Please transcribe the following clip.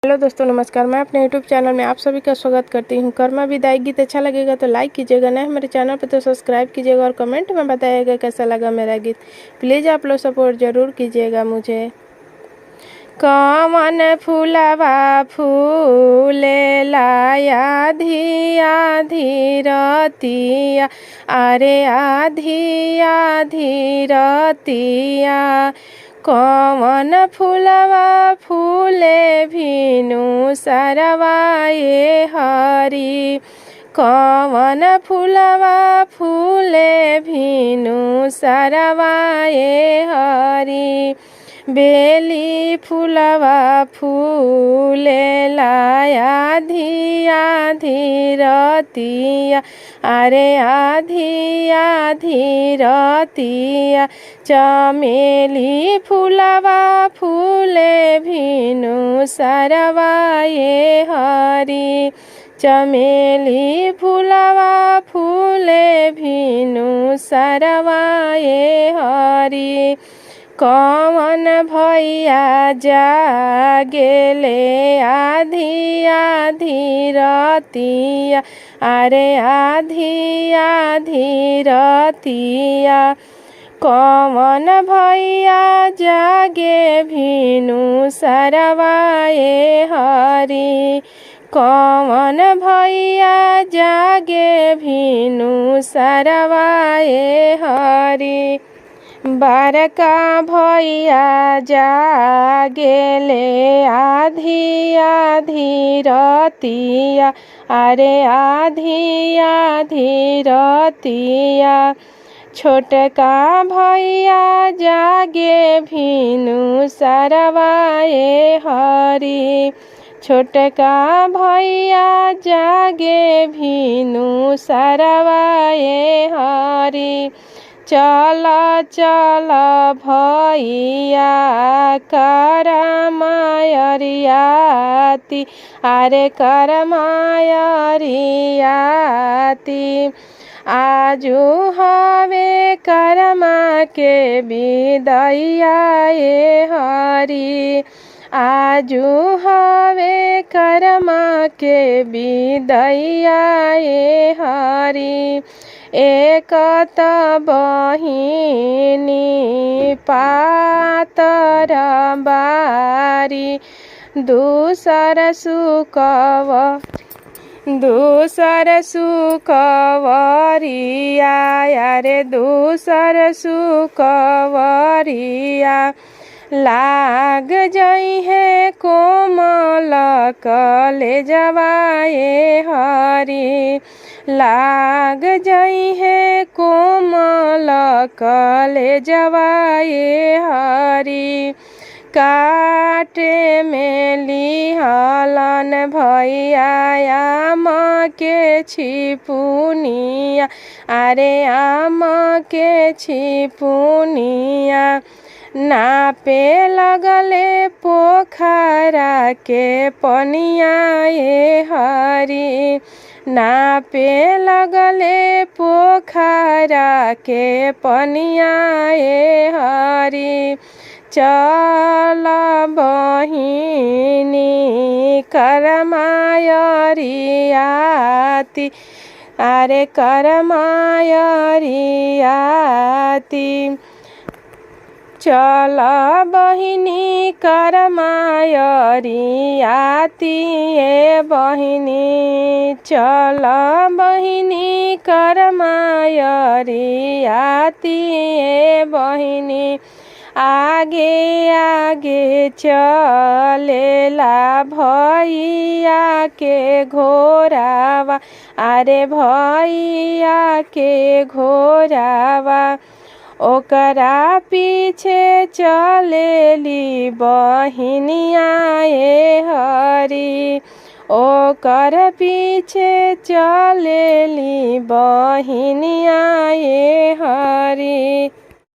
Hello दोस्तों, नमस्कार। मैं अपने यूट्यूब चैनल में आप सभी का स्वागत करती हूं। कर्मा विदाई गीत अच्छा लगेगा तो लाइक कीजिएगा, नए हमारे चैनल पर तो सब्सक्राइब कीजिएगा और कमेंट में बताइएगा कैसा लगा मेरा गीत। प्लीज़ आप लोग सपोर्ट ज़रूर कीजिएगा मुझे। कमन फूलवा फूले लाया आधी आधी रतिया, अरे आधी आधी रतिया। कमन फूलवा फूले भिनु सरवा ये हरी, कमन फूलवा फूले भिनु सरवा ये हरी। बेली फूलवा फूले लाया आधी आधी रतिया, अरे आधी आधी रतिया। चमेली फूलवा फूले भिनु सरवा ये हरी, चमेली फूलवा फूले भिनु सरवा ये हरी। कमन भैया जागेले आधी आधी रतिया, अरे आधी आधी रतिया। कमन भैया जागे भिनु सरवा ये हरी, कमन भैया जागे भिनु सरवा ये हरी। बड़का भैया जागेले आधी आधी रतिया, अरे आधी आधी रतिया। छोटका भैया जागे भिनु सरवा ये हरी, छोटका भैया जागे भिनु सरवा ये हरी। चल चल भैया करमायरियाती, अरे करमायरियाती। आजू हवे करमा के विदैया ये हरी, आजू हवे करमा के विदैया ये हरी। एक त बहिनी पातर बारी, दूसर सुकवरिया, रे दूसर सुकवरिया। लाग जई है कोमल कलेजवा ये हरी, लाग जई है कोमल कलेजवा ये हरी। काटे में लिहलन भैया आम के छिपुनिया, अरे आम के छिपुनिया। नापे लगले पोखरा के पनिया ये हरी, नापे लगले पोखरा के पनिया ये हरी। चल बहिनी करमायरियाती, अरे करमायरियाती। चल बहिनी करमायरियाती ये बहिनी, चल बहिनी करमायरियाती ये बहिनी। आगे आगे चलेला भैया के घोड़ावा, अरे भैया के घोड़ावा। ओकरा पीछे चलेली बहिनिया ये हरी, ओकर पीछे चलेली बहिनिया ये हरी।